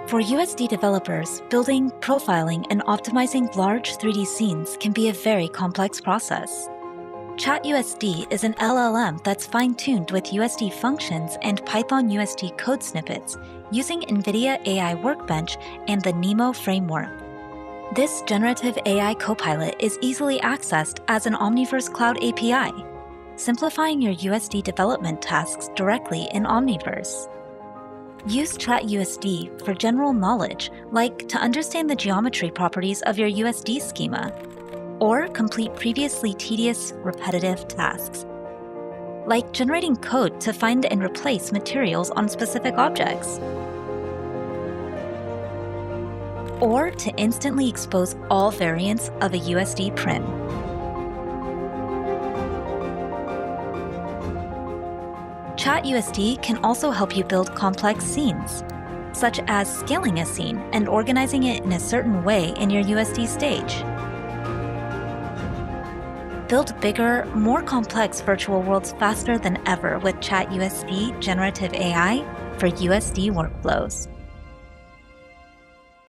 For USD developers, building, profiling, and optimizing large 3D scenes can be a very complex process. ChatUSD is an LLM that's fine-tuned with USD functions and Python-USD code snippets using NVIDIA AI Workbench and the NeMo framework. This generative AI copilot is easily accessed as an Omniverse Cloud API, simplifying your USD development tasks directly in Omniverse. Use ChatUSD for general knowledge, like to understand the geometry properties of your USD schema, or complete previously tedious, repetitive tasks, like generating code to find and replace materials on specific objects, or to instantly expose all variants of a USD print. ChatUSD can also help you build complex scenes, such as scaling a scene and organizing it in a certain way in your USD stage. Build bigger, more complex virtual worlds faster than ever with ChatUSD Generative AI for USD workflows.